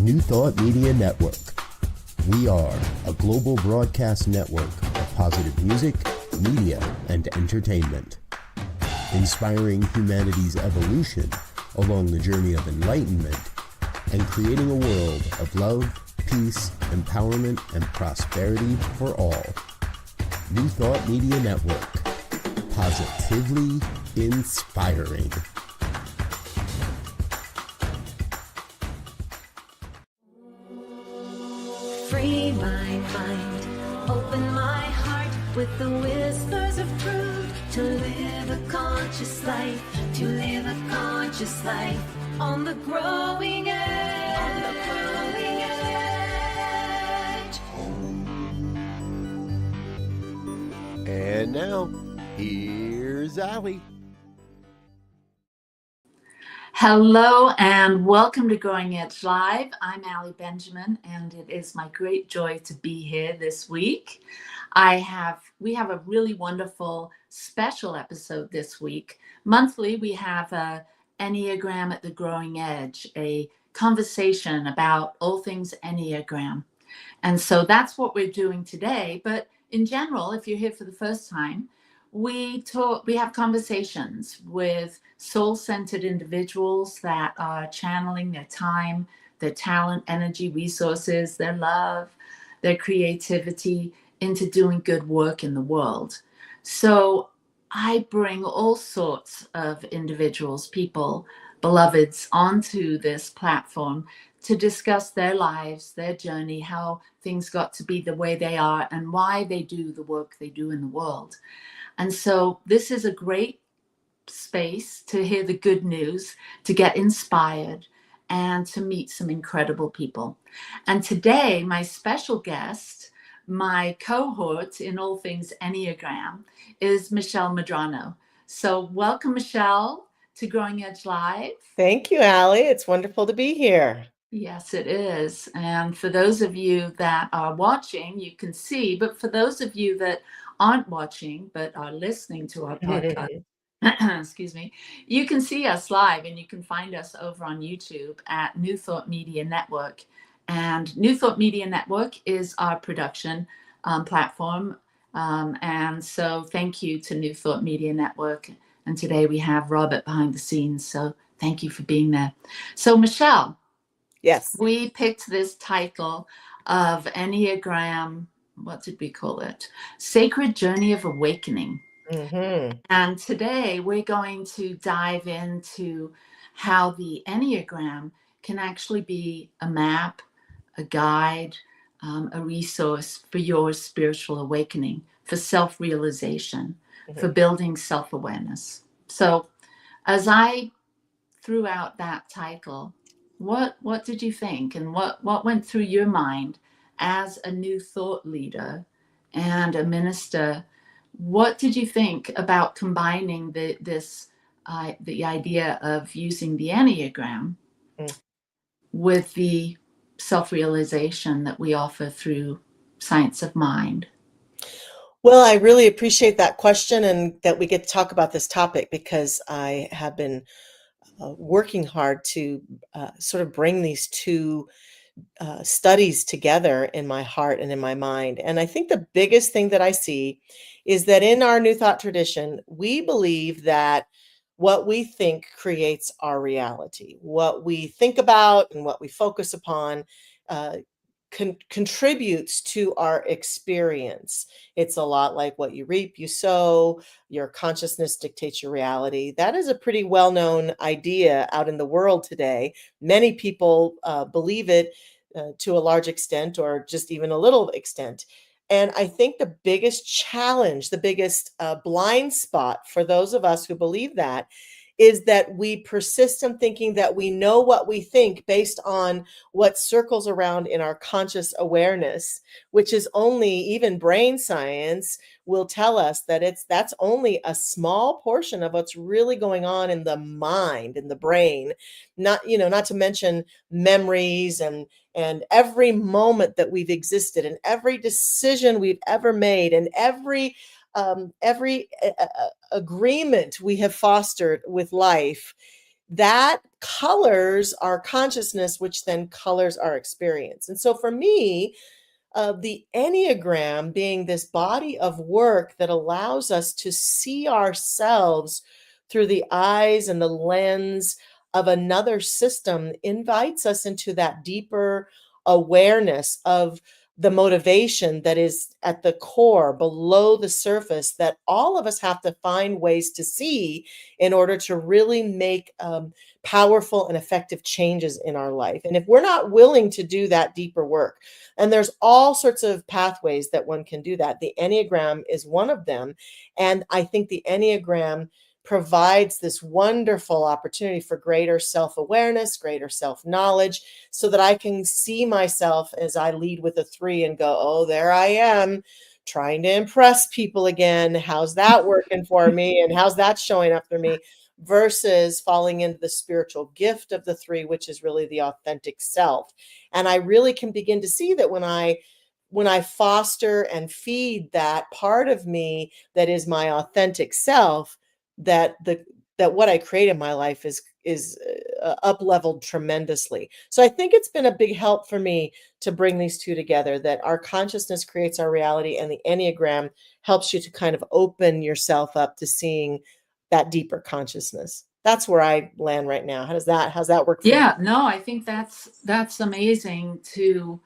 New Thought Media Network. We are a global broadcast network of positive music, media, and entertainment, inspiring humanity's evolution along the journey of enlightenment and creating a world of love, peace, empowerment, and prosperity for all. New Thought Media Network. Positively inspiring. Free my mind, open my heart with the whispers of truth. To live a conscious life, to live a conscious life on the growing edge. On the growing edge. And now, here's Allie. Hello and welcome to Growing Edge Live. I'm Allie Benjamin, and it is my great joy to be here this week. We have a really wonderful special episode this week. Monthly, we have a Enneagram at the Growing Edge, a conversation about all things Enneagram. And so that's what we're doing today. But in general, if you're here for the first time, we have conversations with soul-centered individuals that are channeling their time, their talent, energy, resources, their love, their creativity into doing good work in the world. So I bring all sorts of individuals, people, beloveds onto this platform to discuss their lives, their journey, how things got to be the way they are, and why they do the work they do in the world. And so this is a great space to hear the good news, to get inspired, and to meet some incredible people. And today, my special guest, my cohort in all things Enneagram, is Michelle Medrano. So welcome, Michelle, to Growing Edge Live. Thank you, Allie. It's wonderful to be here. Yes, it is. And for those of you that are watching, you can see, but for those of you that aren't watching, but are listening to our podcast, excuse me, you can see us live and you can find us over on YouTube at New Thought Media Network. And New Thought Media Network is our production platform. And so thank you to New Thought Media Network. And today we have Robert behind the scenes. So thank you for being there. So Michelle. Yes. We picked this title of Enneagram, what did we call it? Sacred Journey of Awakening. Mm-hmm. And today we're going to dive into how the Enneagram can actually be a map, a guide, a resource for your spiritual awakening, for self-realization, for building self-awareness. So as I threw out that title, what did you think, and what went through your mind as a new thought leader and a minister? What did you think about combining the idea of using the Enneagram with the self-realization that we offer through Science of Mind? Well, I really appreciate that question and that we get to talk about this topic, because I have been working hard to sort of bring these two studies together in my heart and in my mind. And I think the biggest thing that I see is that in our New Thought tradition, we believe that what we think creates our reality. What we think about and what we focus upon contributes to our experience. It's a lot like what you reap, you sow. Your consciousness dictates your reality. That is a pretty well-known idea out in the world today. Many people believe it to a large extent, or just even a little extent. And I think the biggest challenge, the biggest blind spot for those of us who believe that, is that we persist in thinking that we know what we think based on what circles around in our conscious awareness, which is only, even brain science will tell us that that's only a small portion of what's really going on in the mind, in the brain. Not to mention memories and every moment that we've existed, and every decision we've ever made, and every agreement we have fostered with life that colors our consciousness, which then colors our experience. And so for me, the Enneagram being this body of work that allows us to see ourselves through the eyes and the lens of another system invites us into that deeper awareness of the motivation that is at the core, below the surface, that all of us have to find ways to see in order to really make powerful and effective changes in our life. And if we're not willing to do that deeper work, and there's all sorts of pathways that one can do that. The Enneagram is one of them. And I think the Enneagram provides this wonderful opportunity for greater self-awareness, greater self-knowledge, so that I can see myself as I lead with a 3 and go, oh, there I am trying to impress people again. How's that working for me? And how's that showing up for me? Versus falling into the spiritual gift of the 3, which is really the authentic self. And I really can begin to see that when I foster and feed that part of me that is my authentic self, that what I create in my life is up leveled tremendously. So I think it's been a big help for me to bring these two together, that our consciousness creates our reality, and the Enneagram helps you to kind of open yourself up to seeing that deeper consciousness. That's where I land right now. How's that work for you? Yeah, no, I think that's amazing to,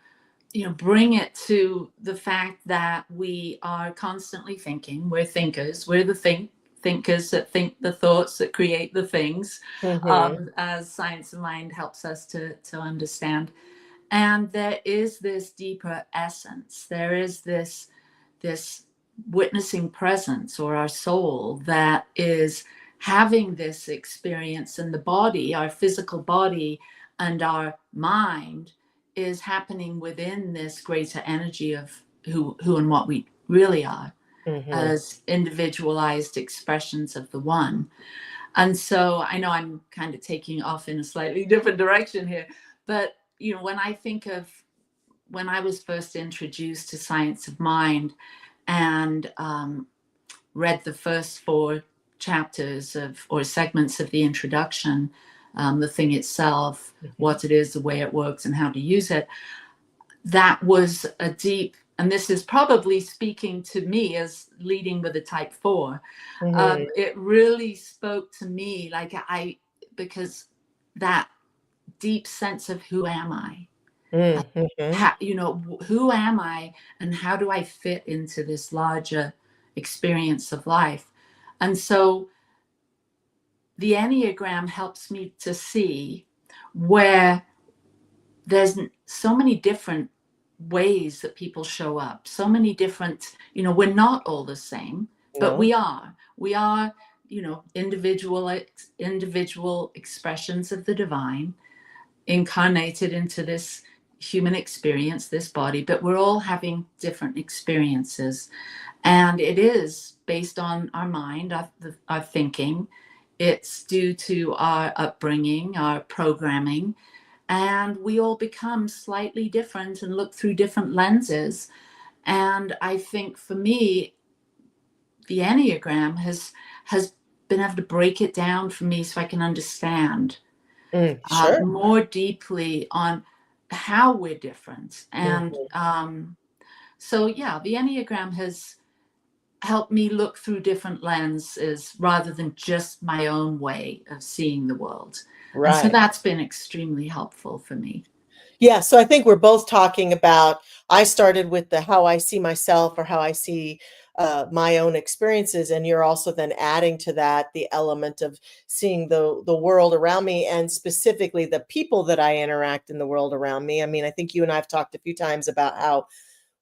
bring it to the fact that we are constantly thinking. We're thinkers. We're the thinkers that think the thoughts that create the things, as Science of Mind helps us to understand. And there is this deeper essence. There is this witnessing presence, or our soul, that is having this experience in the body. Our physical body and our mind is happening within this greater energy of who and what we really are, as individualized expressions of the one. And so I know I'm kind of taking off in a slightly different direction here, but when I think of when I was first introduced to Science of Mind and read the first 4 chapters or segments of the introduction, the thing itself, what it is, the way it works, and how to use it, that was a deep, and this is probably speaking to me as leading with a type 4. It really spoke to me, because that deep sense of who am I? Who am I, and how do I fit into this larger experience of life? And so the Enneagram helps me to see where there's so many different ways that people show up, so many different, we're not all the same, but we are individual expressions of the divine incarnated into this human experience, this body, but we're all having different experiences. And it is based on our mind, our thinking. It's due to our upbringing, our programming, and we all become slightly different and look through different lenses. And I think for me, the Enneagram has been able to break it down for me so I can understand more deeply on how we're different. And so, yeah, the Enneagram has helped me look through different lenses rather than just my own way of seeing the world. Right. And so that's been extremely helpful for me. Yeah, so I think we're both talking about, I started with the how I see myself, or how I see my own experiences, and you're also then adding to that the element of seeing the world around me, and specifically the people that I interact in the world around me. I mean, I think you and I have talked a few times about how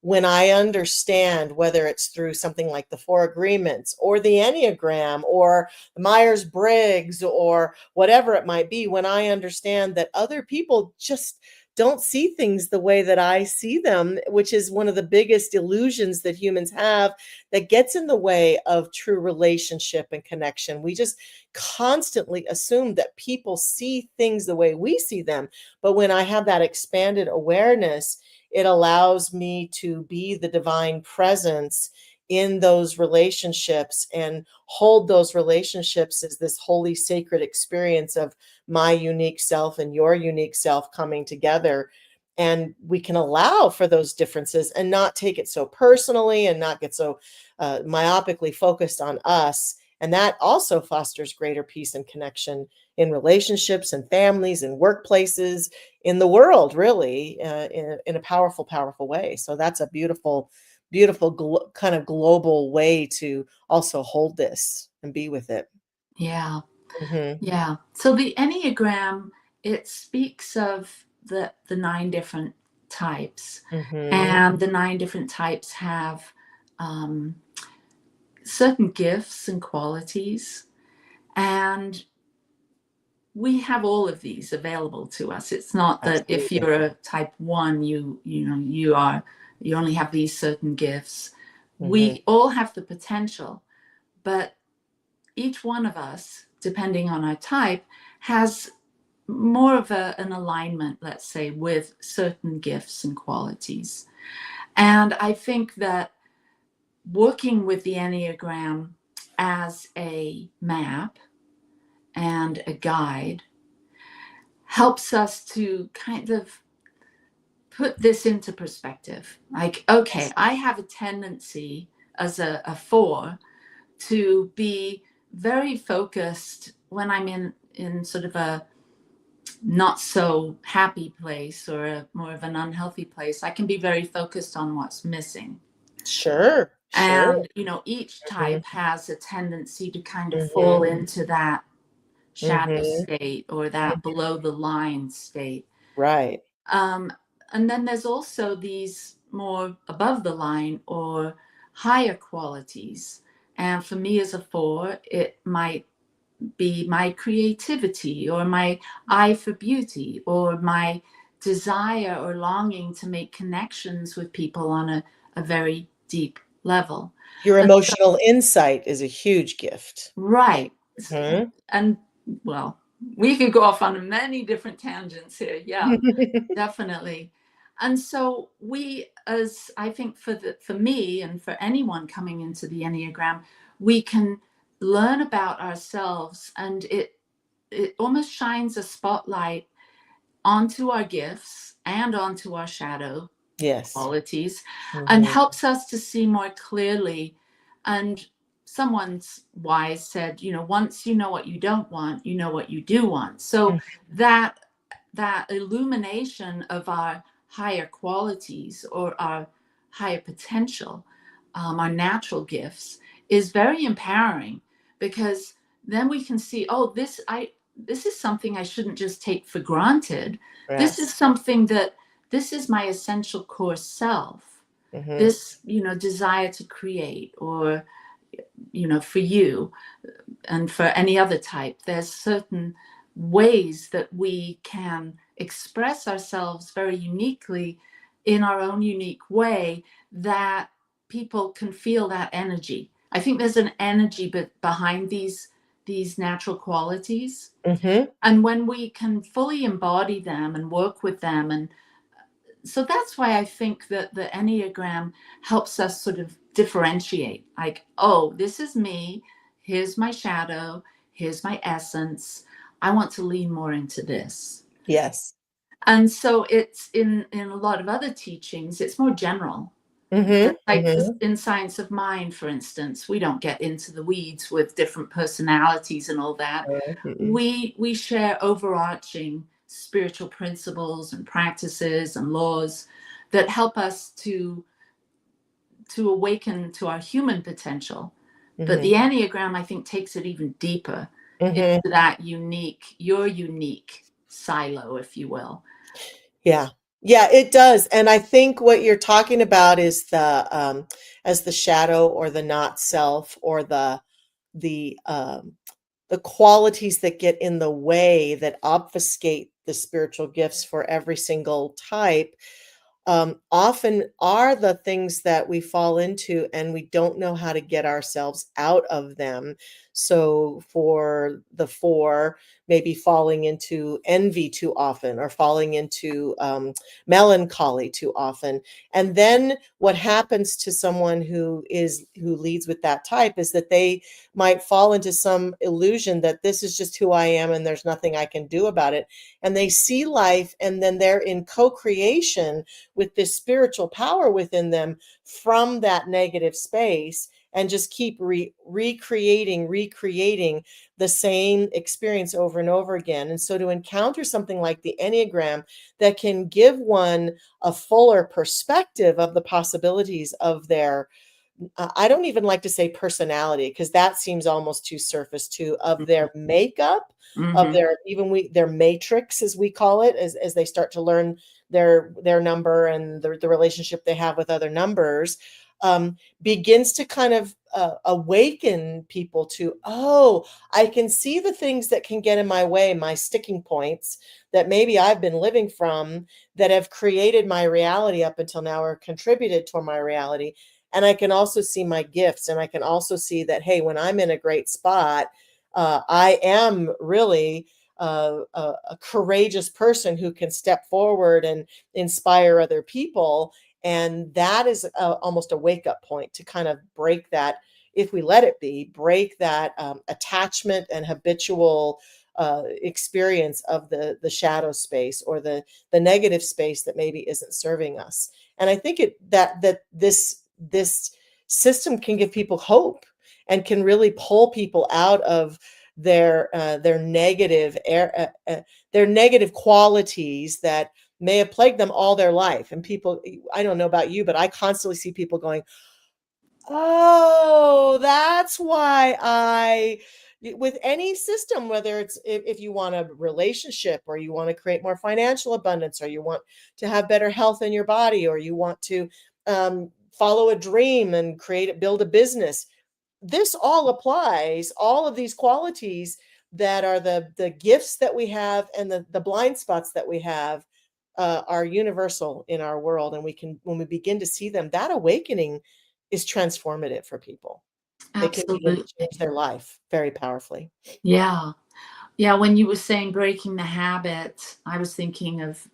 when I understand, whether it's through something like the 4 agreements or the Enneagram or the Myers-Briggs or whatever it might be, when I understand that other people just don't see things the way that I see them, which is one of the biggest illusions that humans have that gets in the way of true relationship and connection. We just constantly assume that people see things the way we see them. But when I have that expanded awareness, it allows me to be the divine presence in those relationships and hold those relationships as this holy, sacred experience of my unique self and your unique self coming together. And we can allow for those differences and not take it so personally and not get so myopically focused on us. And that also fosters greater peace and connection in relationships and families and workplaces, in the world, really, in a powerful, powerful way. So that's a beautiful, beautiful kind of global way to also hold this and be with it. Yeah. Hmm. Yeah. So the Enneagram, it speaks of the 9 different types, Hmm. and the 9 different types have um, certain gifts and qualities, and we have all of these available to us. It's not that if Absolutely. you're a type 1, you only have these certain gifts. Hmm. We all have the potential, but each one of us, depending on our type, has more of an alignment, let's say, with certain gifts and qualities. And I think that working with the Enneagram as a map and a guide helps us to kind of put this into perspective. Like, okay, I have a tendency as a 4 to be very focused when I'm in sort of a not so happy place or more of an unhealthy place. I can be very focused on what's missing. Sure, sure. And, each Hmm. type has a tendency to kind of Hmm. fall into that shadow Hmm. state or that below the line state. Right. Um, and then there's also these more above the line or higher qualities. And for me as a 4, it might be my creativity or my eye for beauty or my desire or longing to make connections with people on a very deep level. Your And emotional insight is a huge gift. right. Hmm. And well, we could go off on many different tangents here. Yeah, definitely. And so we, as I think for me and for anyone coming into the Enneagram, we can learn about ourselves, and it almost shines a spotlight onto our gifts and onto our shadow Yes. qualities and Hmm. helps us to see more clearly. And someone's wise said, once you know what you don't want, you know what you do want. So that illumination of our higher qualities or our higher potential, our natural gifts, is very empowering, because then we can see, oh, this is something I shouldn't just take for granted. This is Yes. something that this is my essential core self. Hmm. This, desire to create, or, for you and for any other type, there's certain ways that we can express ourselves very uniquely in our own unique way, that people can feel that energy. I think there's an energy behind these natural qualities. Hmm. And when we can fully embody them and work with them, and so that's why I think that the Enneagram helps us sort of differentiate, like, oh, this is me, here's my shadow, here's my essence. I want to lean more into this. Yes. And so it's in a lot of other teachings, it's more general. Hmm. Like Hmm. in Science of Mind, for instance, we don't get into the weeds with different personalities and all that. Hmm. We share overarching spiritual principles and practices and laws that help us to awaken to our human potential. But Hmm. the Enneagram, I think, takes it even deeper Hmm. into that your unique silo, if you will. Yeah. Yeah, it does. And I think what you're talking about is the as the shadow or the not self, or the the qualities that get in the way, that obfuscate the spiritual gifts for every single type, often are the things that we fall into, and we don't know how to get ourselves out of them. So for the 4, maybe falling into envy too often, or falling into melancholy too often. And then what happens to someone who leads with that type is that they might fall into some illusion that this is just who I am and there's nothing I can do about it. And they see life, and then they're in co-creation with this spiritual power within them from that negative space, and just keep recreating the same experience over and over again. And so to encounter something like the Enneagram that can give one a fuller perspective of the possibilities of their, I don't even like to say personality, because that seems almost too surface too, of their makeup, of their, their matrix, as we call it, as they start to learn their number and the relationship they have with other numbers, begins to kind of awaken people to, oh, I can see the things that can get in my way, my sticking points that maybe I've been living from, that have created my reality up until now, or contributed to my reality. And I can also see my gifts, and I can also see that, hey, when I'm in a great spot, I am really a courageous person who can step forward and inspire other people. And that is almost a wake-up point to kind of break that, if we let it be, break that attachment and habitual experience of the shadow space, or the negative space that maybe isn't serving us. And I think that this system can give people hope, and can really pull people out of their negative their negative qualities that may have plagued them all their life. And people, I don't know about you, but I constantly see people going, oh, that's why with any system, whether it's, if you want a relationship, or you want to create more financial abundance, or you want to have better health in your body, or you want to follow a dream and build a business, this all applies. All of these qualities that are the gifts that we have, and the blind spots that we have, are universal in our world. And when we begin to see them, that awakening is transformative for people. It can begin to Absolutely. change their life very powerfully. Yeah. Yeah. When you were saying breaking the habit, I was thinking of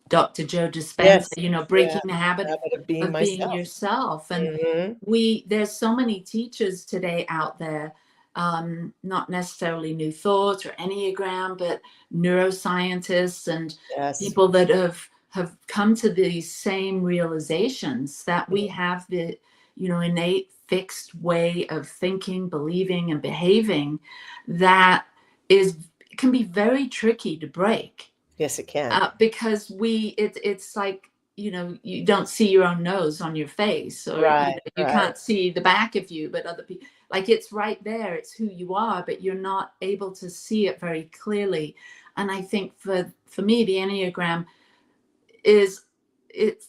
Dr. Joe Dispenza, Yes. Yeah. breaking the habit Habit of being of being myself. yourself. And Hmm. there's so many teachers today out there, not necessarily New Thought or Enneagram, but neuroscientists and Yes. people that have come to these same realizations that we have the, innate fixed way of thinking, believing, and behaving that can be very tricky to break. Yes, it can. Because it's like, you don't see your own nose on your face, or Right. you Right. can't see the back of you, but other people, like, it's right there, it's who you are, but you're not able to see it very clearly. And I think for me, the Enneagram it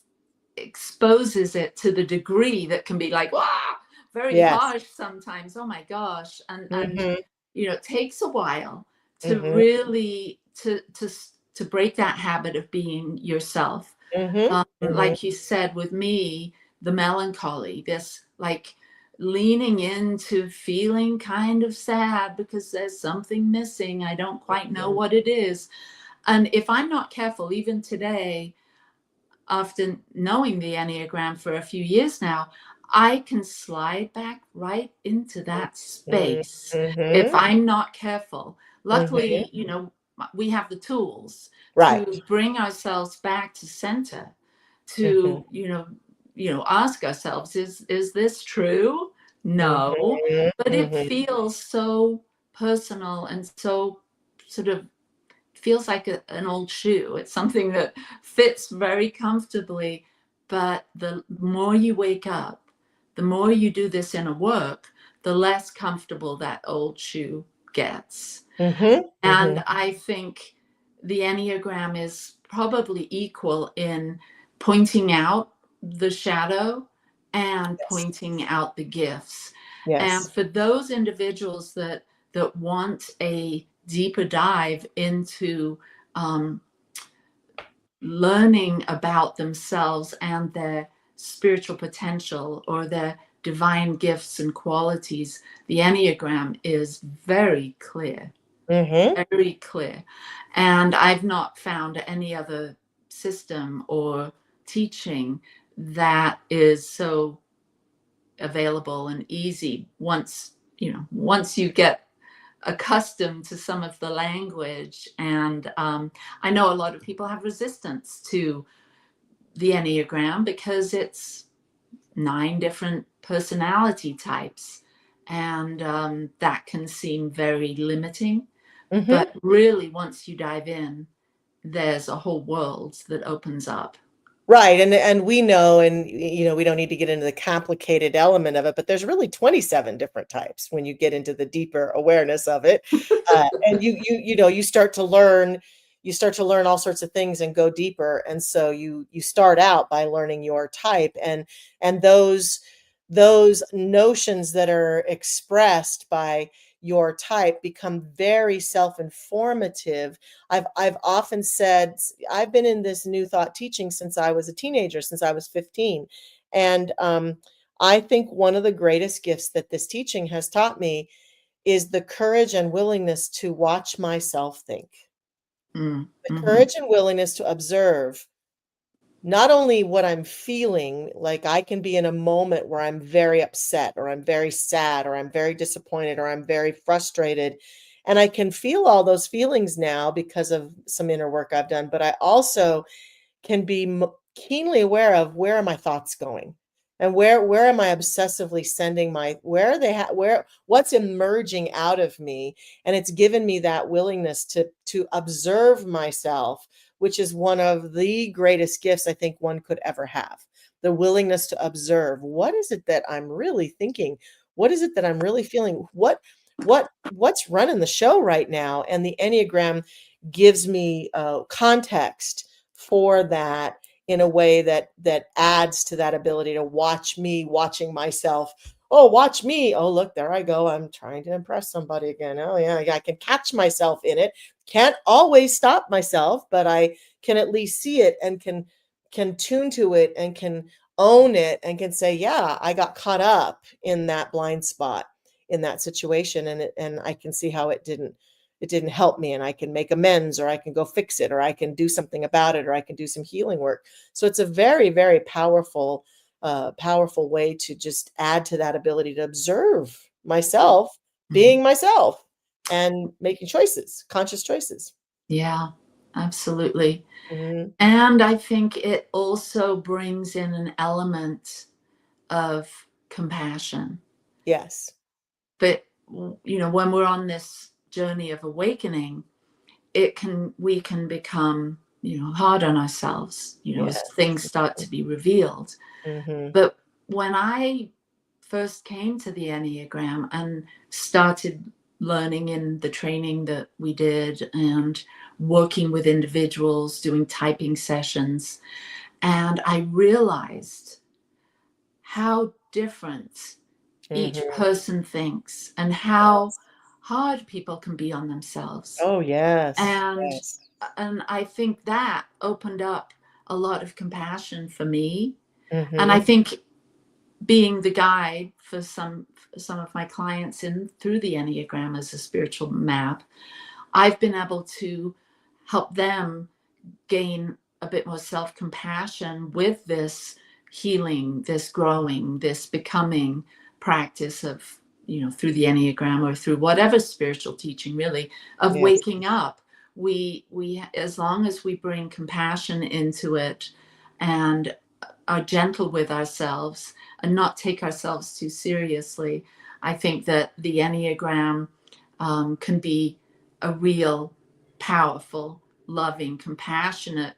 exposes it to the degree that can be like, wow, very Yes. harsh sometimes, oh my gosh. And Hmm. it takes a while to Hmm. really to break that habit of being yourself. Hmm. Hmm. Like you said, with me, the melancholy, this, like, leaning into feeling kind of sad because there's something missing, I don't quite know what it is. And if I'm not careful, even today, after knowing the Enneagram for a few years now, I can slide back right into that space if Hmm. I'm not careful. Hmm. Luckily, we have the tools Right. to bring ourselves back to center, Hmm. to, ask ourselves, is this true? No. Hmm. But it Hmm. feels so personal, and so sort of feels like an old shoe. It's something that fits very comfortably. But the more you wake up, the more you do this inner work, the less comfortable that old shoe gets. Hmm. Hmm. And I think the Enneagram is probably equal in pointing out the shadow and Yes. pointing out the gifts. And Yes. for those individuals that want a deeper dive into um, learning about themselves and their spiritual potential, or their divine gifts and qualities, the Enneagram is very clear, Mm-hmm. very clear. And I've not found any other system or teaching that is so available and easy once you get accustomed to some of the language. And I know a lot of people have resistance to the Enneagram because it's 9 different personality types, and that can seem very limiting. Mm-hmm. But really, once you dive in, there's a whole world that opens up. Right. And we know, and we don't need to get into the complicated element of it, but there's really 27 different types when you get into the deeper awareness of it. And you start to learn, all sorts of things and go deeper. And so you start out by learning your type, and those notions that are expressed by your type become very self-informative. I've often said, I've been in this new thought teaching since I was a teenager, since I was 15. And I think one of the greatest gifts that this teaching has taught me is the courage and willingness to watch myself think. The courage and willingness to observe not only what I'm feeling, like I can be in a moment where I'm very upset, or I'm very sad, or I'm very disappointed, or I'm very frustrated. And I can feel all those feelings now because of some inner work I've done, but I also can be keenly aware of, where are my thoughts going, and where am I obsessively sending where are they what's emerging out of me. And it's given me that willingness to observe myself, which is one of the greatest gifts I think one could ever have. The willingness to observe, what is it that I'm really thinking, what is it that I'm really feeling, what's running the show right now. And the Enneagram gives me context for that, in a way that adds to that ability to watch me watching myself. Oh, watch me. Oh, look, there I go. I'm trying to impress somebody again. Oh, yeah, I can catch myself in it. Can't always stop myself, but I can at least see it, and can tune to it, and can own it, and can say, yeah, I got caught up in that blind spot in that situation, and I can see how it didn't help me, and I can make amends, or I can go fix it, or I can do something about it, or I can do some healing work. So it's a very, very powerful way to just add to that ability to observe myself, being myself, and making choices, conscious choices. Yeah, absolutely. Mhm. And I think it also brings in an element of compassion. Yes. But when we're on this journey of awakening, we can become hard on ourselves, as Yes. things start to be revealed. Mhm. But when I first came to the Enneagram and started learning in the training that we did, and working with individuals, doing typing sessions, and I realized how different each Mhm. person thinks, and how Yes. hard people can be on themselves. Oh, yes. And Yes. I think that opened up a lot of compassion for me. And I Mhm. think being the guide for some of my clients through the Enneagram as a spiritual map, I've been able to help them gain a bit more self-compassion with this healing, this growing, this becoming practice of, through the Enneagram, or through whatever spiritual teaching, really, of Yes. waking up. We as long as we bring compassion into it, and are gentle with ourselves, and not take ourselves too seriously, I think that the Enneagram can be a real powerful, loving, compassionate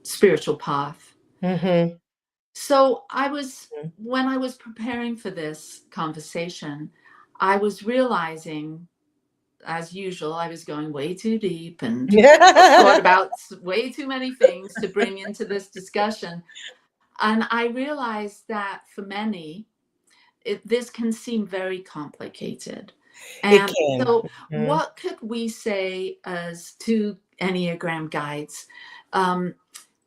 spiritual path. Mhm. So Mhm. when I was preparing for this conversation, I was realizing, as usual, I was going way too deep and thought about way too many things to bring into this discussion. And I realized that for many, this can seem very complicated. It And can. so, Mhm. what could we say as two Enneagram guides? Um,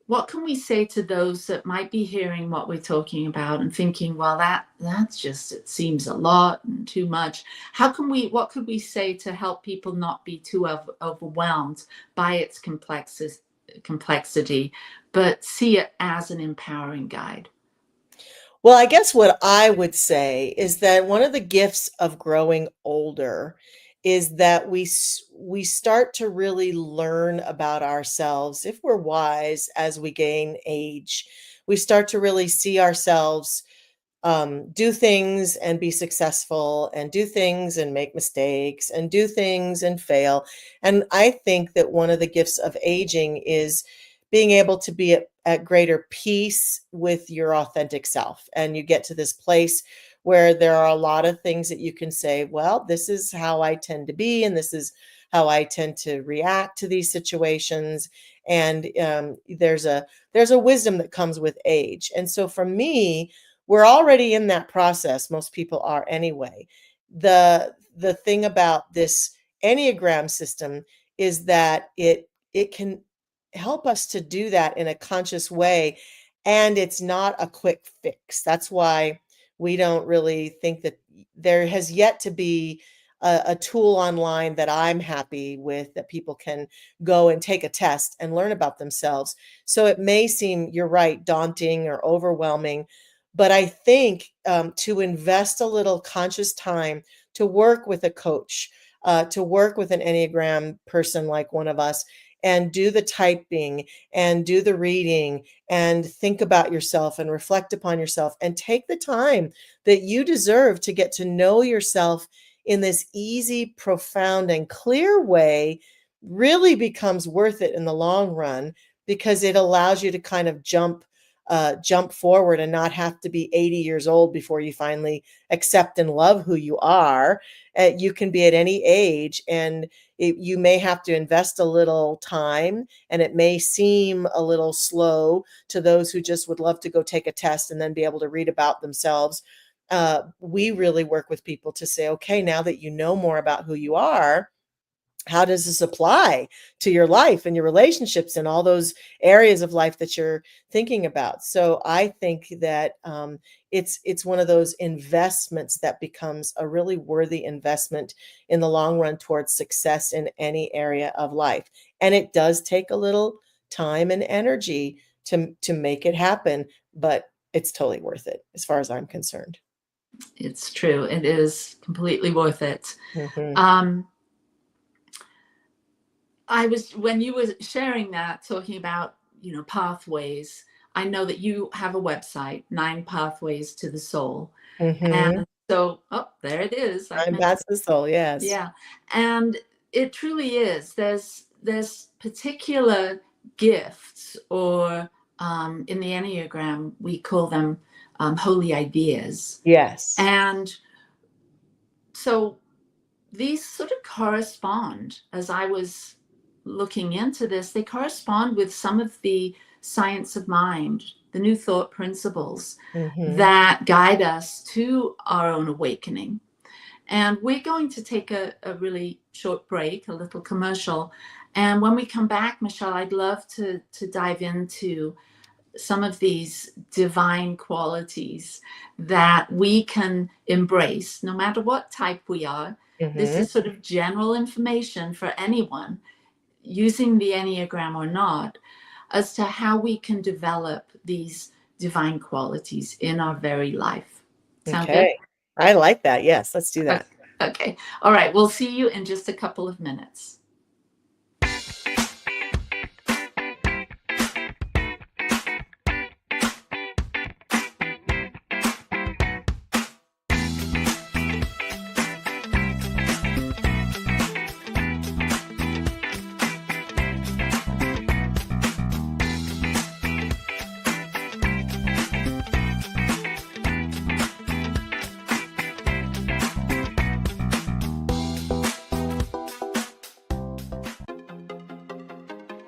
what can we say to those that might be hearing what we're talking about and thinking, well, that's just, it seems a lot and too much. What could we say to help people not be too overwhelmed by its complexity, but see it as an empowering guide? Well, I guess what I would say is that one of the gifts of growing older is that we start to really learn about ourselves. If we're wise as we gain age, we start to really see ourselves do things and be successful, and do things and make mistakes, and do things and fail. And I think that one of the gifts of aging is being able to be at greater peace with your authentic self. And you get to this place where there are a lot of things that you can say, well, this is how I tend to be, and this is how I tend to react to these situations. And there's a wisdom that comes with age. And so for me, we're already in that process. Most people are anyway. The thing about this Enneagram system is that it can help us to do that in a conscious way, and it's not a quick fix. That's why we don't really think that there has yet to be a tool online that I'm happy with, that people can go and take a test and learn about themselves. So it may seem, you're right, daunting or overwhelming, but I think to invest a little conscious time to work with a coach, to work with an Enneagram person like one of us, and do the typing and do the reading and think about yourself and reflect upon yourself and take the time that you deserve to get to know yourself in this easy, profound, and clear way really becomes worth it in the long run, because it allows you to kind of jump forward and not have to be 80 years old before you finally accept and love who you are. You can be at any age, and you may have to invest a little time, and it may seem a little slow to those who just would love to go take a test and then be able to read about themselves. We really work with people to say, okay, now that you know more about who you are, how does this apply to your life and your relationships and all those areas of life that you're thinking about? So I think that it's one of those investments that becomes a really worthy investment in the long run towards success in any area of life. And it does take a little time and energy to make it happen, but it's totally worth it as far as I'm concerned. It's true. It is completely worth it. Mm-hmm. When you were sharing that, talking about, pathways, I know that you have a website, 9 Pathways to the Soul. Mm-hmm. And so, there it is. That's the soul, yes. Yeah. And it truly is. There's particular gifts, or in the Enneagram, we call them holy ideas. Yes. And so these sort of correspond, as I was looking into this, they correspond with some of the science of mind, the new thought principles that guide us to our own awakening. And we're going to take a really short break, a little commercial. And when we come back, Michelle, I'd love to dive into some of these divine qualities that we can embrace no matter what type we are. This is sort of general information for anyone using the Enneagram or not, as to how we can develop these divine qualities in our very life. Sound good? I like that. Yes, let's do that. Okay. All right. We'll see you in just a couple of minutes.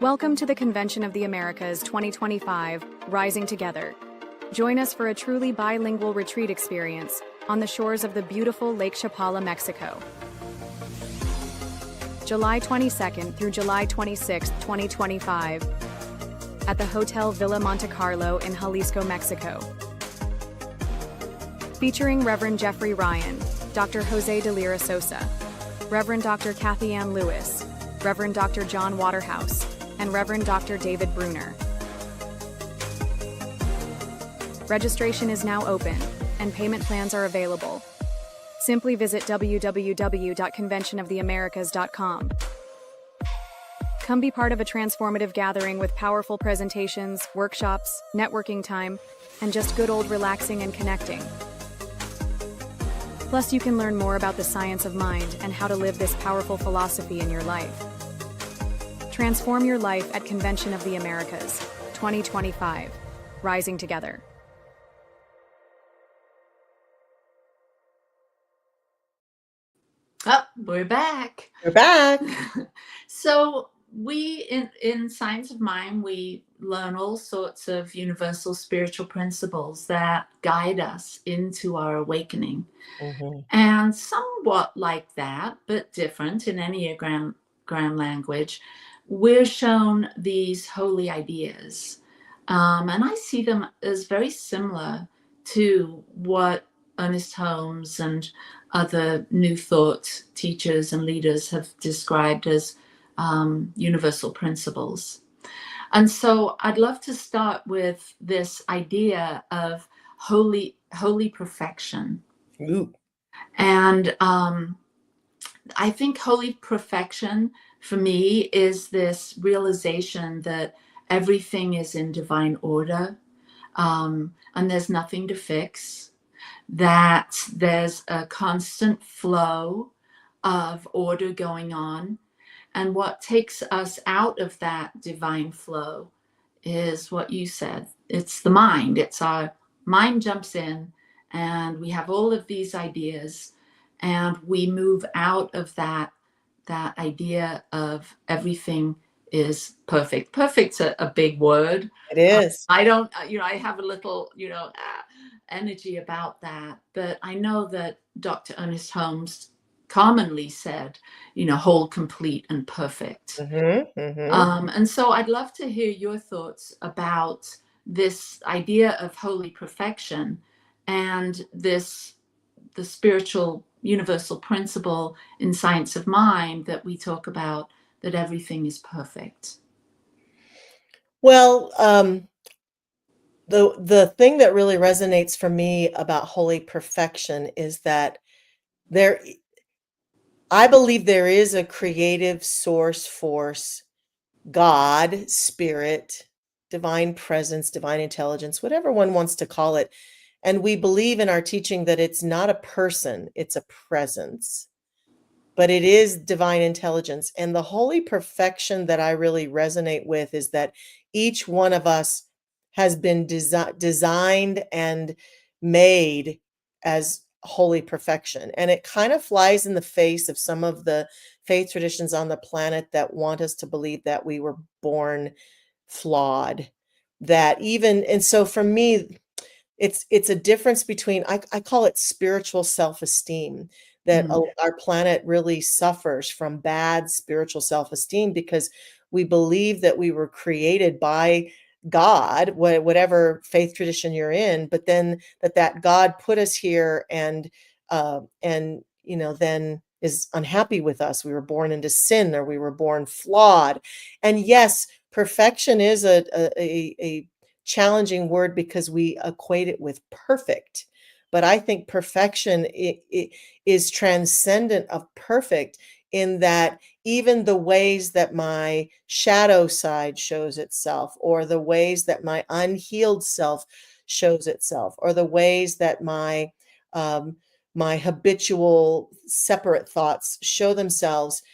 Welcome to the Convention of the Americas 2025, Rising Together. Join us for a truly bilingual retreat experience on the shores of the beautiful Lake Chapala, Mexico. July 22nd through July 26th, 2025. at the Hotel Villa Monte Carlo in Jalisco, Mexico. Featuring Reverend Jeffrey Ryan, Dr. Jose de Lira Sosa, Reverend Dr. Kathy Ann Lewis, Reverend Dr. John Waterhouse, and Reverend Dr. David Bruner. Registration is now open, and payment plans are available. Simply visit www.conventionoftheamericas.com. Come be part of a transformative gathering with powerful presentations, workshops, networking time, and just good old relaxing and connecting. Plus, you can learn more about the science of mind and how to live this powerful philosophy in your life. Transform your life at Convention of the Americas, 2025, Rising Together. Oh, we're back. We're back. So we in Science of Mind, we learn all sorts of universal spiritual principles that guide us into our awakening. Mhm. And somewhat like that, but different in Enneagram language, we're shown these holy ideas. And I see them as very similar to what Ernest Holmes and other New Thought teachers and leaders have described as universal principles. And so I'd love to start with this idea of holy perfection. Ooh. And I think holy perfection for me is this realization that everything is in divine order, and there's nothing to fix, that there's a constant flow of order going on. And what takes us out of that divine flow is what you said. It's the mind. It's our mind jumps in, and we have all of these ideas, and we move out of that idea of everything is perfect. Perfect's a big word. It is. I don't, I have a little, energy about that. But I know that Dr. Ernest Holmes commonly said, whole, complete, and perfect. Mm-hmm, mm-hmm. And so I'd love to hear your thoughts about this idea of holy perfection and the spiritual universal principle in Science of Mind that we talk about, that everything is perfect. Well, the thing that really resonates for me about holy perfection is that I believe there is a creative source force, God, spirit, divine presence, divine intelligence, whatever one wants to call it. And we believe in our teaching that it's not a person, it's a presence, but it is divine intelligence. And the holy perfection that I really resonate with is that each one of us has been designed and made as holy perfection. And it kind of flies in the face of some of the faith traditions on the planet that want us to believe that we were born flawed. And so for me, it's a difference between, I call it spiritual self-esteem, that our planet really suffers from bad spiritual self-esteem because we believe that we were created by God, whatever faith tradition you're in, but then that God put us here and then is unhappy with us. We were born into sin, or we were born flawed. And yes, perfection is a challenging word because we equate it with perfect. But I think perfection it is transcendent of perfect, in that even the ways that my shadow side shows itself, or the ways that my unhealed self shows itself, or the ways that my habitual separate thoughts show themselves,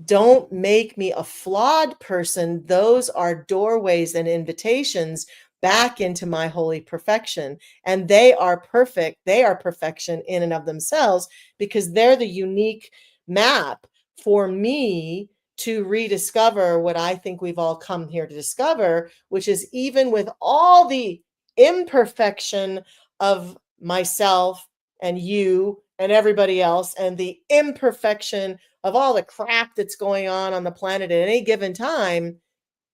don't make me a flawed person. Those are doorways and invitations back into my holy perfection. And they are perfect. They are perfection in and of themselves, because they're the unique map for me to rediscover what I think we've all come here to discover, which is, even with all the imperfection of myself and you and everybody else, and the imperfection of all the crap that's going on the planet at any given time,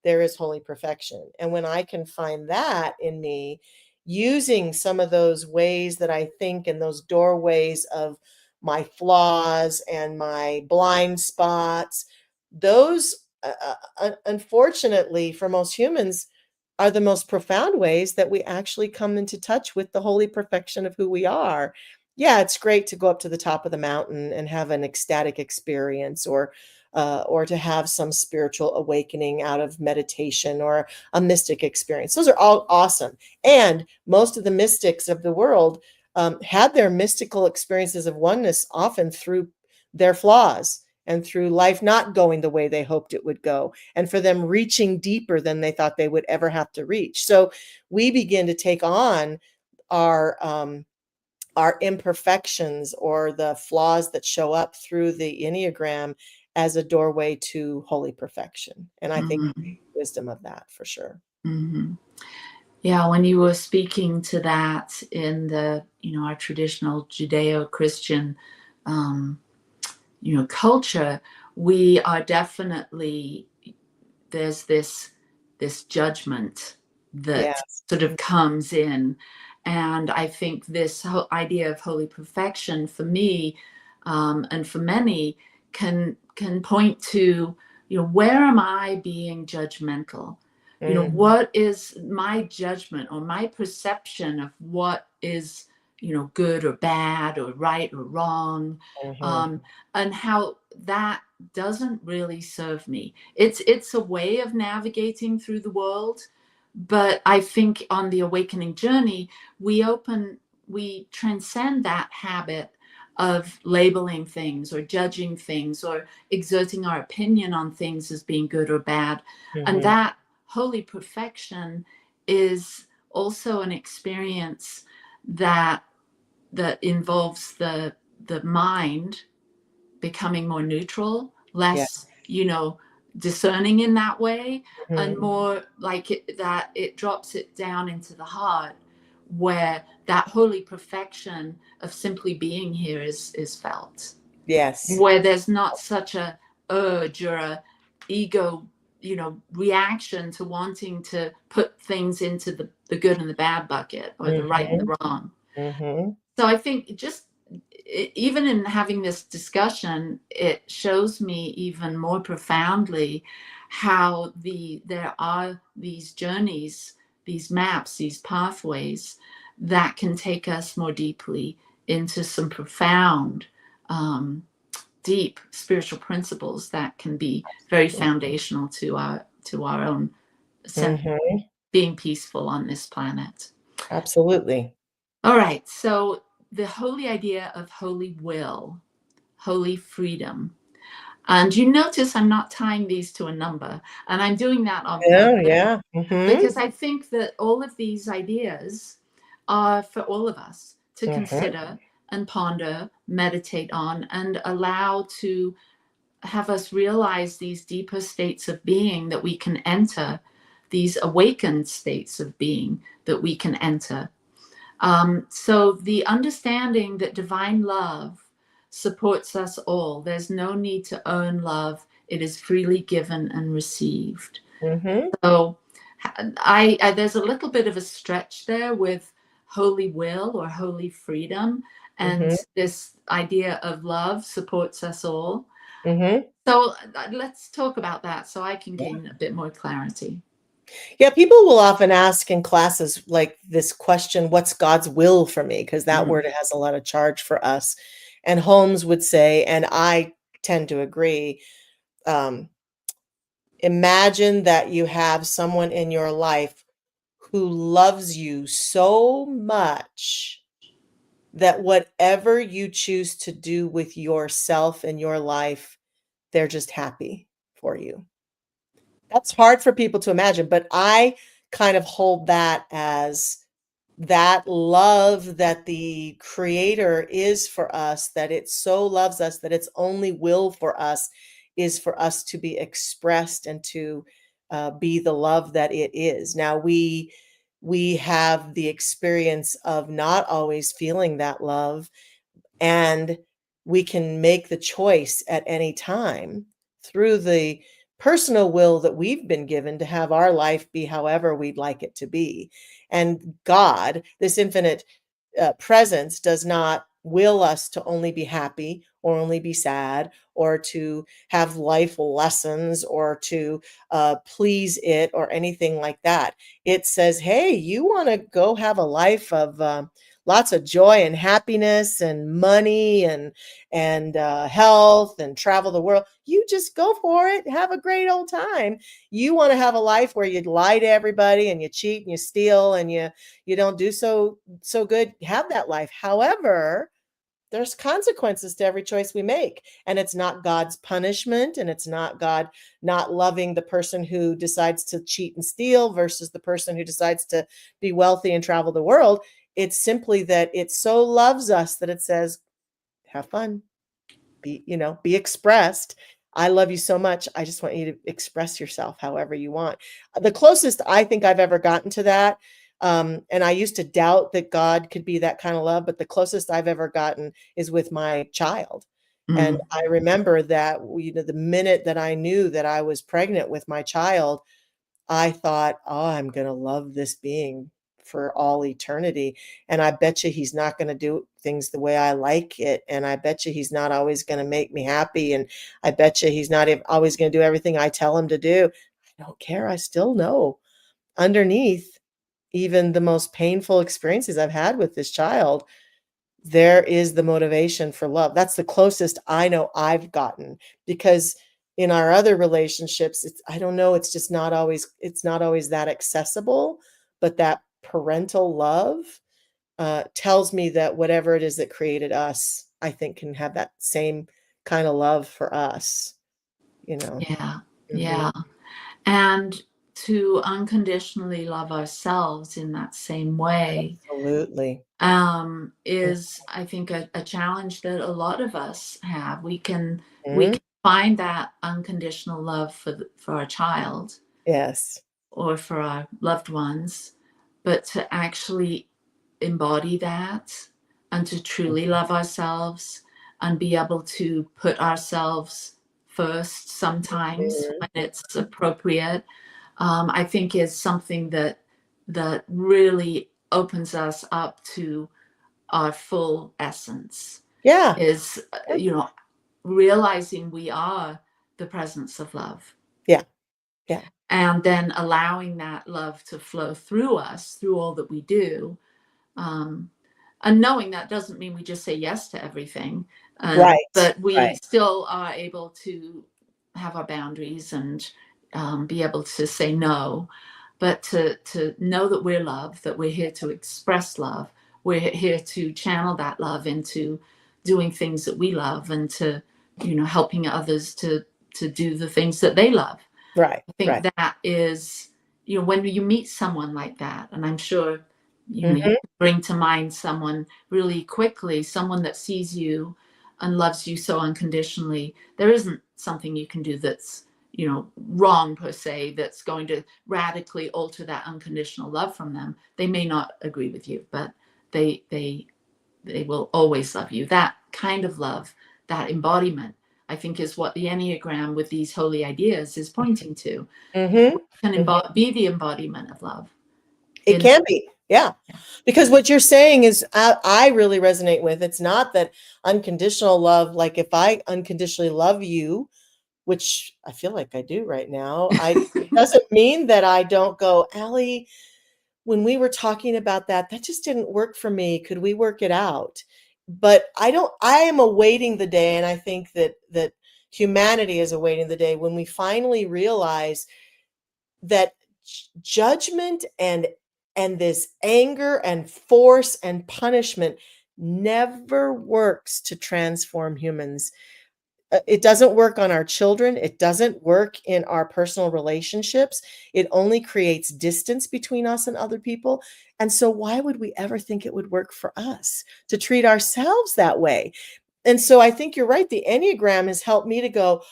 there is holy perfection. And when I can find that in me, using some of those ways that I think and those doorways of my flaws and my blind spots, those, unfortunately, for most humans, are the most profound ways that we actually come into touch with the holy perfection of who we are. Yeah, it's great to go up to the top of the mountain and have an ecstatic experience, or to have some spiritual awakening out of meditation or a mystic experience. Those are all awesome. And most of the mystics of the world had their mystical experiences of oneness often through their flaws and through life not going the way they hoped it would go, and for them reaching deeper than they thought they would ever have to reach. So we begin to take on our imperfections or the flaws that show up through the Enneagram as a doorway to holy perfection. And I think Mhm. wisdom of that for sure. Mhm. Yeah, when you were speaking to that in the, our traditional Judeo-Christian, um, culture, we are definitely, there's this judgment that Yes. sort of comes in. And I think this whole idea of holy perfection for me, and for many, can point to, where am I being judgmental? Mm, What is my judgment or my perception of what is, good or bad or right or wrong, mhm. and how that doesn't really serve me. It's a way of navigating through the world, but I think on the awakening journey, we transcend that habit of labeling things or judging things or exerting our opinion on things as being good or bad. And Mhm. that holy perfection is also an experience that involves the mind becoming more neutral, Yeah. less, discerning in that way, and Mhm. more like that it drops it down into the heart, where that holy perfection of simply being here is felt, Yes. where there's not such a urge or a ego, reaction to wanting to put things into the good and the bad bucket, or the right and Mhm. the wrong. Mhm. So I think just even in having this discussion, it shows me even more profoundly how there are these journeys, these maps, these pathways that can take us more deeply into some profound, um, deep spiritual principles that can be very foundational to our own sense of Mhm. being peaceful on this planet. Absolutely. All right, so the holy idea of holy will, holy freedom. And you notice I'm not tying these to a number, and I'm doing that on Yeah, purpose yeah. Mhm. because I think that all of these ideas are for all of us to Mhm. consider and ponder, meditate on, and allow to have us realize these deeper states of being that we can enter, these awakened states of being that we can enter. So the understanding that divine love supports us all. There's no need to earn love. It is freely given and received. Mhm. So there's a little bit of a stretch there with holy will or holy freedom, and Mhm. this idea of love supports us all. Mhm. So let's talk about that so I can gain a bit more clarity. Yeah, people will often ask in classes like this question, what's God's will for me? Because that Mm, word has a lot of charge for us. And Holmes would say, and I tend to agree, um, imagine that you have someone in your life who loves you so much that whatever you choose to do with yourself and your life, they're just happy for you. That's hard for people to imagine, but I kind of hold that as that love that the creator is for us, that it so loves us that its only will for us is for us to be expressed and to be the love that it is. Now we have the experience of not always feeling that love, and we can make the choice at any time through the personal will that we've been given to have our life be however we'd like it to be. And God, this infinite presence, does not will us to only be happy or only be sad or to have life lessons or to please it or anything like that. It says, hey, you want to go have a life of lots of joy and happiness and money and health and travel the world. You just go for it. Have a great old time. You want to have a life where you lie to everybody and you cheat and you steal and you don't do so good. Have that life. However, there's consequences to every choice we make, and it's not God's punishment, and it's not God not loving the person who decides to cheat and steal versus the person who decides to be wealthy and travel the world. It's simply that it so loves us that it says, have fun, be expressed. I love you so much. I just want you to express yourself however you want. The closest I think I've ever gotten to that, and I used to doubt that God could be that kind of love, but the closest I've ever gotten is with my child. And I remember that, the minute that I knew that I was pregnant with my child, I thought, oh, I'm going to love this being for all eternity. And I bet you he's not going to do things the way I like it. And I bet you he's not always going to make me happy. And I bet you he's not always going to do everything I tell him to do. I don't care. I still know underneath even the most painful experiences I've had with this child, there is the motivation for love. That's the closest I know I've gotten, because in our other relationships, I don't know, it's not always that accessible, but that parental love tells me that whatever it is that created us, I think can have that same kind of love for us, Yeah. Mhm. Yeah. And to unconditionally love ourselves in that same way Absolutely. is, I think, a challenge that a lot of us have. We Mhm. can find that unconditional love for our child Yes. or for our loved ones, but to actually embody that and to truly love ourselves and be able to put ourselves first sometimes Mhm. when it's appropriate, I think is something that really opens us up to our full essence. Yeah. Is realizing we are the presence of love, Yeah. Yeah. and then allowing that love to flow through us through all that we do. Um, and knowing that doesn't mean we just say yes to everything, Right. but we Right. still are able to have our boundaries and be able to say no, but to know that we're love, that we're here to express love, we're here to channel that love into doing things that we love and to helping others to do the things that they love. Right. I think Right. that is, when you meet someone like that, and I'm sure, you Mhm. bring to mind someone really quickly, someone that sees you and loves you so unconditionally. There isn't something you can do that's, wrong per se, that's going to radically alter that unconditional love from them. They may not agree with you, but they will always love you. That kind of love, that embodiment, I think is what the Enneagram with these holy ideas is pointing to. Mhm. Can Mhm. be the embodiment of love. It In can be. Yeah. Because what you're saying is, I really resonate with. It's not that unconditional love, like if I unconditionally love you, which I feel like I do right now, it doesn't mean that I don't go, Allie, when we were talking about that, that just didn't work for me. Could we work it out? But I am awaiting the day, and I think that humanity is awaiting the day when we finally realize that judgment and this anger and force and punishment never works to transform humans. It doesn't work on our children. It doesn't work in our personal relationships. It only creates distance between us and other people. And so why would we ever think it would work for us to treat ourselves that way? And so I think you're right. The Enneagram has helped me to go,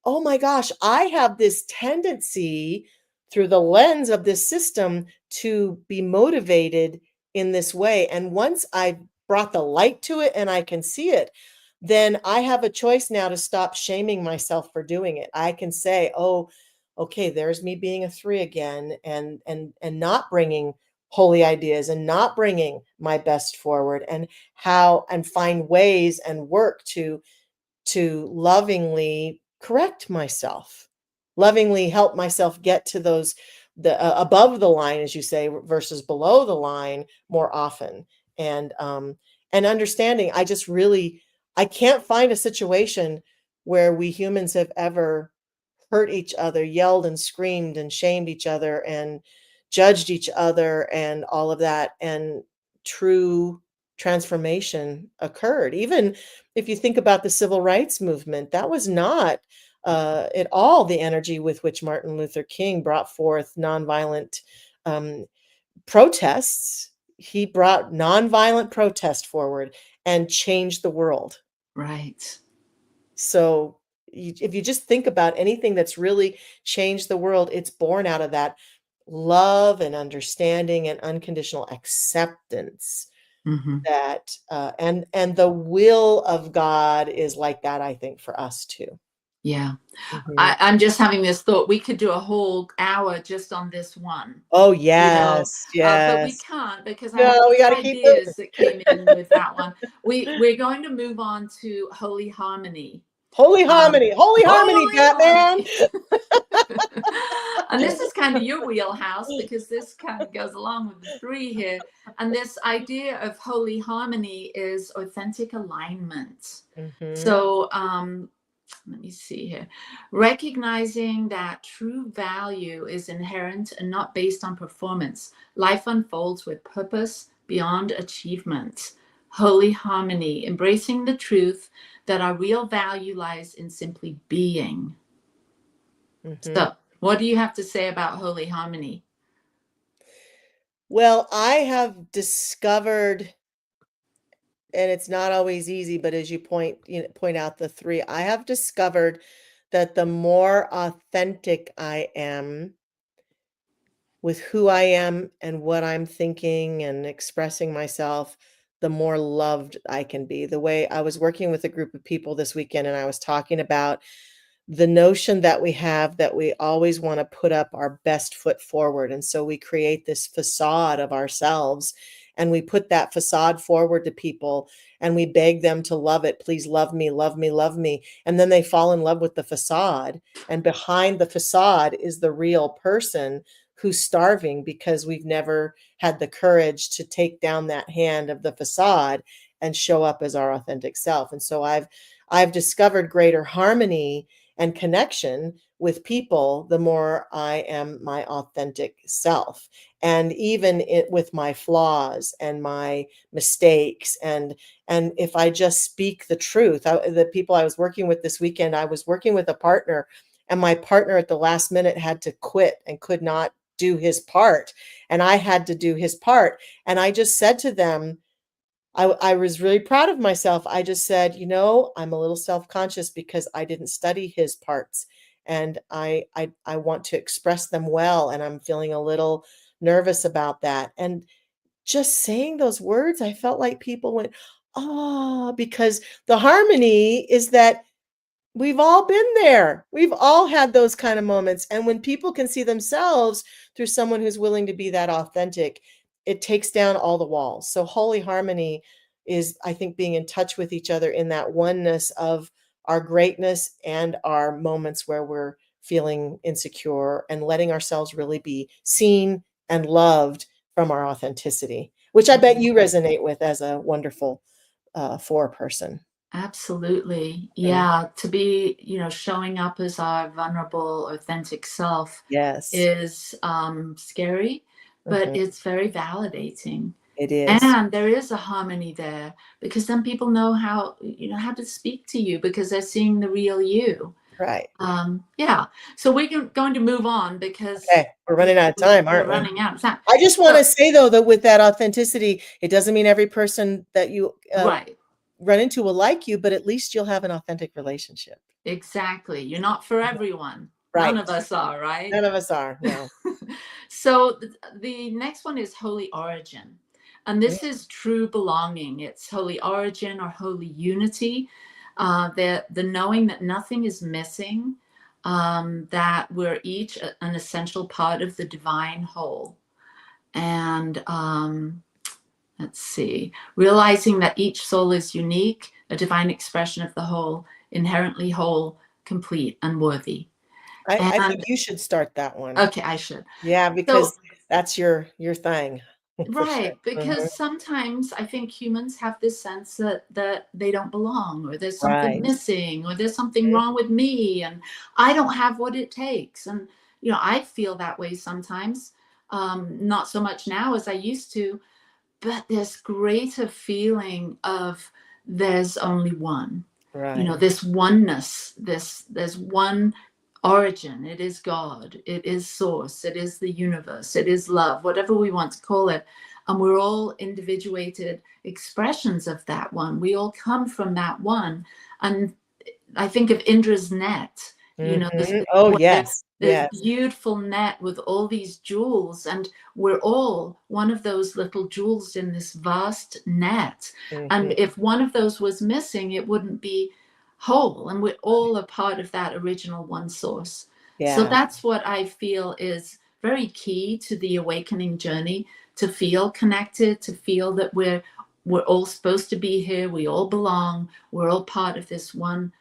oh my gosh, I have this tendency through the lens of this system to be motivated in this way. And once I brought the light to it and I can see it, then I have a choice now to stop shaming myself for doing it. I can say, oh, okay, there's me being a 3 again, and not bringing holy ideas and not bringing my best forward, and find ways and work to lovingly correct myself, lovingly help myself get to those above the line, as you say, versus below the line more often. And understanding, I can't find a situation where we humans have ever hurt each other, yelled and screamed and shamed each other and judged each other and all of that. And true transformation occurred. Even if you think about the civil rights movement, that was not at all the energy with which Martin Luther King brought forth nonviolent um, protests. He brought nonviolent protest forward and changed the world. Right. So if you just think about anything that's really changed the world, it's born out of that love and understanding and unconditional acceptance. Hmm. That and the will of God is like that, I think, for us too. Yeah. Mhm. I'm just having this thought. We could do a whole hour just on this one, Oh, you know, yes, but we yes. can't because I No, have we two gotta keep moving. ideas that came in with that one. We're going to move on to holy harmony. Holy harmony, Holy Batman. harmony. And this is kind of your wheelhouse because this kind of goes along with the 3 here. And this idea of holy harmony is authentic alignment. Mhm. So let me see here. Recognizing that true value is inherent and not based on performance. Life unfolds with purpose beyond achievement. Holy harmony, embracing the truth that our real value lies in simply being. Mhm. So, what do you have to say about holy harmony? Well, I have discovered, and it's not always easy, but as you point out the 3, I have discovered that the more authentic I am with who I am and what I'm thinking and expressing myself, the more loved I can be. The way I was working with a group of people this weekend, and I was talking about the notion that we have that we always want to put up our best foot forward. And so we create this facade of ourselves, and we put that facade forward to people, and we beg them to love it. Please love me, love me, love me. And then they fall in love with the facade. And behind the facade is the real person who's starving because we've never had the courage to take down that hand of the facade and show up as our authentic self. And so I've discovered greater harmony and connection with people the more I am my authentic self. And even with my flaws and my mistakes, and if I just speak the truth. The people I was working with this weekend, I was working with a partner, and my partner at the last minute had to quit and could not do his part, and I had to do his part. And I just said to them, I was really proud of myself. I just said, I'm a little self-conscious because I didn't study his parts, and I want to express them well, and I'm feeling a little nervous about that. And just saying those words, I felt like people went, "Oh," because the harmony is that we've all been there. We've all had those kind of moments. And when people can see themselves through someone who's willing to be that authentic, it takes down all the walls. So holy harmony is, I think, being in touch with each other in that oneness of our greatness and our moments where we're feeling insecure, and letting ourselves really be seen and loved from our authenticity, which I bet you resonate with as a wonderful 4 person. Absolutely. Mm. Yeah. To be, showing up as our vulnerable, authentic self Yes. is scary, but Mhm. it's very validating. It is. And there is a harmony there because then people know how to speak to you because they're seeing the real you. Right. Yeah. So we're going to move on because Okay, we're running out of time, we're aren't we? running out of time. I just So, wanna say, though, that with that authenticity, it doesn't mean every person that you, right. run into will like you, but at least you'll have an authentic relationship. Exactly. You're not for Mhm. everyone. None Right. of us are, right? None of us are, no. So the next one is holy origin. And this is true belonging. It's holy origin or holy unity. The knowing that nothing is missing, that we're each an essential part of the divine whole. And let's see, realizing that each soul is unique, a divine expression of the whole, inherently whole, complete, and worthy. I think And you should start that one. okay, I should. Yeah, So, because that's your thing for sure. right, because sometimes I think humans have this sense that they don't belong, or there's something Right. missing, or there's something wrong with me, and I don't have what it takes. And I feel that way sometimes. Not so much now as I used to, but this greater feeling of there's only one. Right. This oneness, there's one origin. It is God, it is source, it is the universe, it is love, whatever we want to call it. And we're all individuated expressions of that one. We all come from that one. And I think of Indra's net, Oh, this yes. Yes. beautiful net with all these jewels, and we're all one of those little jewels in this vast net. And if one of those was missing, it wouldn't be whole, and we're all a part of that original one source. So Yeah. that's what I feel is very key to the awakening journey, to feel connected, to feel that we're all supposed to be here, we all belong, we're all part of this one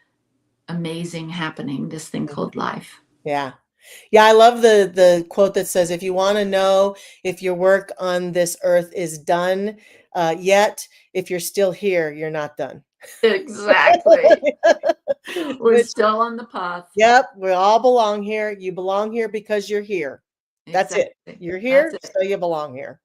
amazing happening, this thing called life. Yeah. Yeah, I love the quote that says, if you want to know if your work on this earth is done yet, if you're still here, you're not done. Exactly. We're Which, still on the path. yep, we all belong here. You belong here because you're here. That's it. Exactly. You're That's here, it. so you belong here.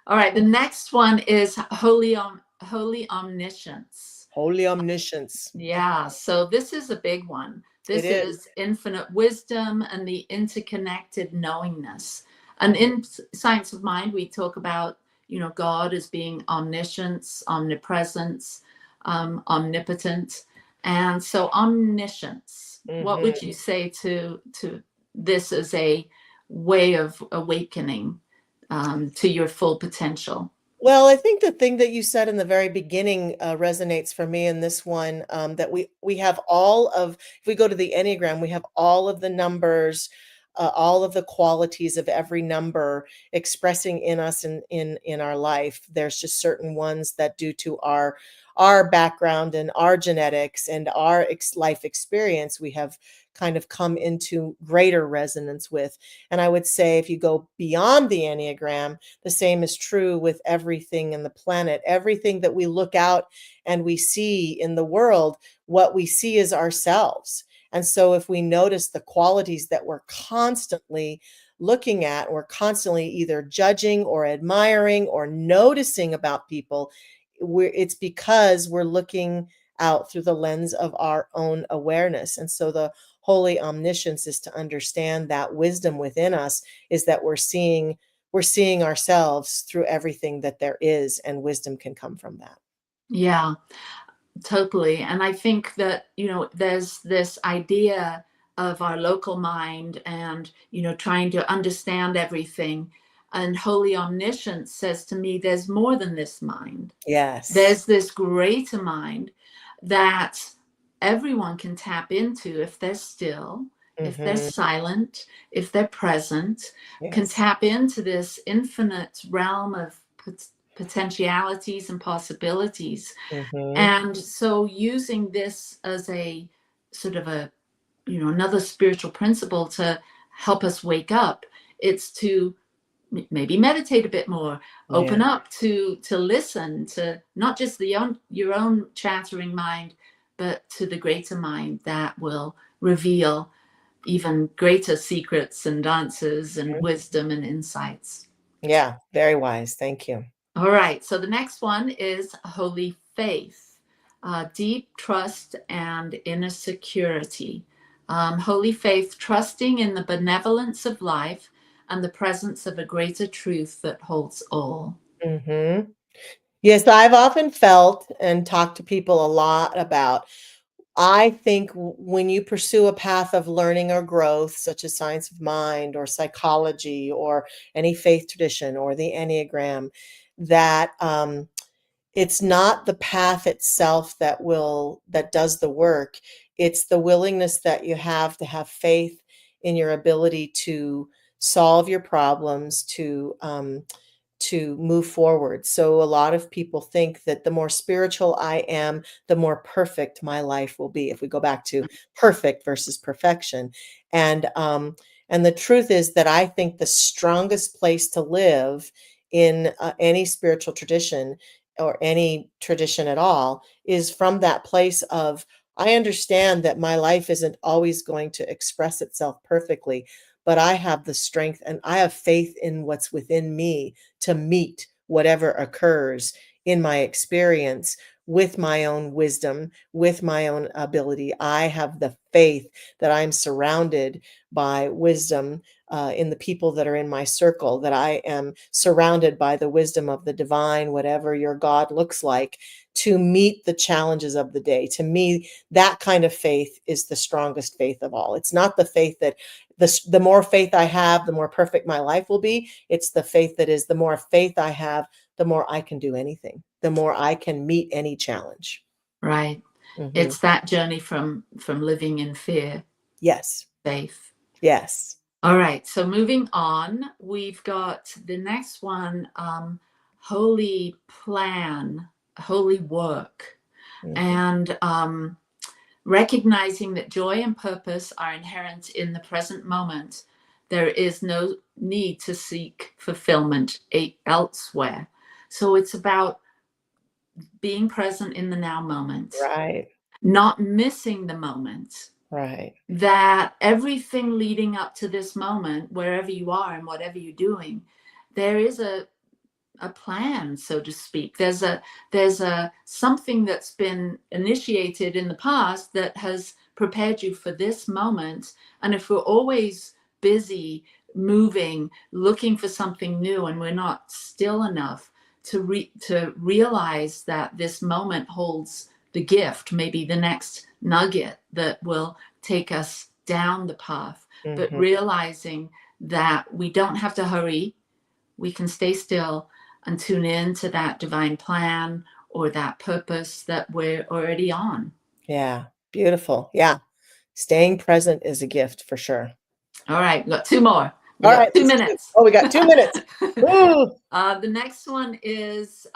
All right. The next one is holy omniscience. Holy omniscience. Yeah. So this is a big one. This It is. is infinite wisdom and the interconnected knowingness. And in Science of Mind, we talk about, God as being omniscience, omnipresence, omnipotent. And so omniscience, what would you say to this as a way of awakening to your full potential? Well, I think the thing that you said in the very beginning resonates for me in this one, that we have all of, if we go to the Enneagram, we have all of the numbers, all of the qualities of every number expressing in us in our life. There's just certain ones that, due to our background and our genetics and our life experience, we have kind of come into greater resonance with. And I would say, if you go beyond the Enneagram, the same is true with everything in the planet. Everything that we look out and we see in the world, what we see is ourselves. And so if we notice the qualities that we're constantly looking at, we're constantly either judging or admiring or noticing about people, it's because we're looking out through the lens of our own awareness. And so the holy omniscience is to understand that wisdom within us is that we're seeing ourselves through everything that there is, and wisdom can come from that. Yeah, totally. And I think that, there's this idea of our local mind and, trying to understand everything. And holy omniscience says to me, there's more than this mind. Yes. There's this greater mind that everyone can tap into if they're still, if they're silent, if they're present, can tap into this infinite realm of potentialities and possibilities. And so using this as a sort of a, another spiritual principle to help us wake up, it's to maybe meditate a bit more, open up to listen to not just your own chattering mind, but to the greater mind that will reveal even greater secrets and answers and wisdom and insights. Yeah, very wise. Thank you. All right. So the next one is holy faith, deep trust and inner security. Holy faith, trusting in the benevolence of life and the presence of a greater truth that holds all. Yes, I've often felt and talked to people a lot about, I think when you pursue a path of learning or growth, such as science of mind or psychology or any faith tradition or the Enneagram, that it's not the path itself that does the work. It's the willingness that you have to have faith in your ability to solve your problems, to move forward. So a lot of people think that the more spiritual I am, the more perfect my life will be. If we go back to perfect versus perfection, and the truth is that I think the strongest place to live in any spiritual tradition, or any tradition at all, is from that place of, I understand that my life isn't always going to express itself perfectly, but I have the strength and I have faith in what's within me to meet whatever occurs in my experience with my own wisdom, with my own ability. I have the faith that I'm surrounded by wisdom in the people that are in my circle, that I am surrounded by the wisdom of the divine, whatever your God looks like, to meet the challenges of the day. To me, that kind of faith is the strongest faith of all. It's not the faith that the more faith I have, the more perfect my life will be. It's the faith that is, the more faith I have, the more I can do anything, the more I can meet any challenge. Right. Mhm. It's that journey from living in fear, Yes. faith. Yes. All right. So moving on, we've got the next one, holy plan, holy work, Mhm. and recognizing that joy and purpose are inherent in the present moment. There is no need to seek fulfillment elsewhere. So it's about being present in the now moment, Right. not missing the moment, Right. that everything leading up to this moment, wherever you are and whatever you're doing, there is a plan, so to speak. There's a something that's been initiated in the past that has prepared you for this moment. And if we're always busy moving, looking for something new, and we're not still enough to realize that this moment holds the gift, maybe the next nugget that will take us down the path, but Mhm. realizing that we don't have to hurry, we can stay still and tune in to that divine plan or that purpose that we're already on. Yeah. Beautiful. Yeah. Staying present is a gift for sure. All right, we've got two more. We All got right. 2 minutes. Oh, we got 2 minutes. Ooh. The next one is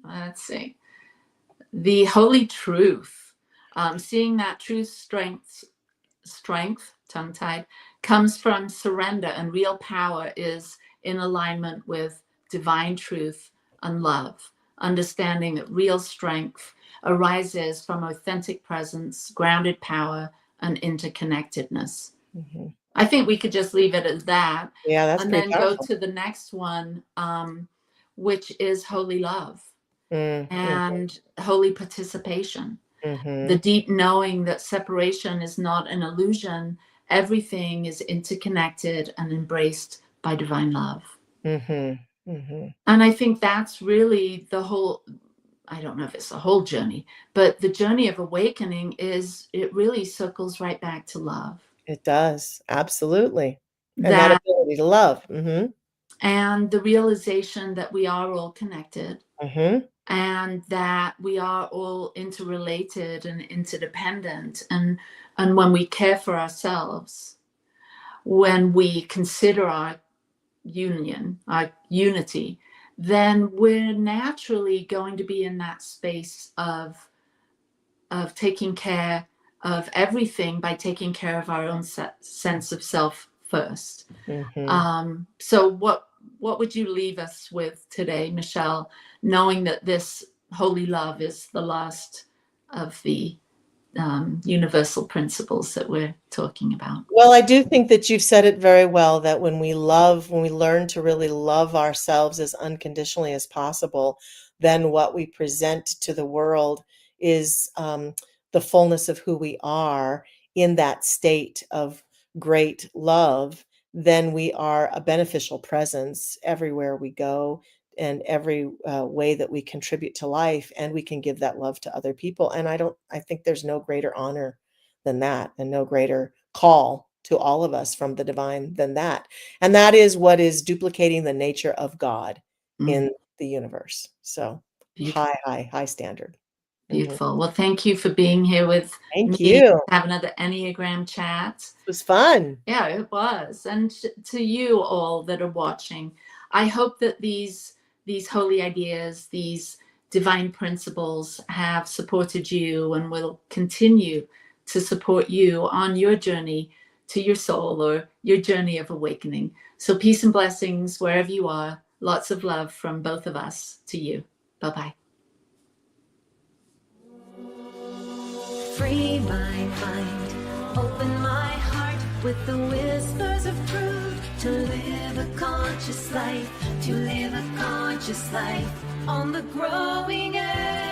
let's see, the holy truth. Seeing that true strength, tongue-tied, comes from surrender, and real power is in alignment with divine truth and love. Understanding that real strength arises from authentic presence, grounded power, and interconnectedness. Mhm. I think we could just leave it as that, Yeah, that's and pretty then go powerful. to the next one, which is holy love Mhm. and holy participation. The Mhm. deep knowing that separation is not an illusion, everything is interconnected and embraced by divine love. Mhm. Mhm. And I think that's really the whole, I don't know if it's the whole journey, but the journey of awakening is, it really circles right back to love. It does. Absolutely. And that That, ability to love. Mhm. and the realization that we are all connected, Mhm. and that we are all interrelated and interdependent, and when we care for ourselves, when we consider our union, our unity, then we're naturally going to be in that space of taking care of everything by taking care of our own sense of self first. Mhm. So what would you leave us with today, Michelle, knowing that this holy love is the last of the universal principles that we're talking about? Well, I do think that you've said it very well, that when we love, when we learn to really love ourselves as unconditionally as possible, then what we present to the world is the fullness of who we are in that state of great love. Then we are a beneficial presence everywhere we go, and every way that we contribute to life, and we can give that love to other people. And I think there's no greater honor than that, and no greater call to all of us from the divine than that. And that is what is duplicating the nature of God, in the universe. So Beautiful. high standard. Beautiful. Well, thank you for being here with Thank me. you. Have another Enneagram chat. It was fun. Yeah, it was. And to you all that are watching, I hope that these holy ideas, these divine principles have supported you and will continue to support you on your journey to your soul or your journey of awakening. So peace and blessings wherever you are. Lots of love from both of us to you. Bye-bye. Free my mind, open my heart with the whispers of truth. To live a conscious life, to live a conscious life on the growing edge.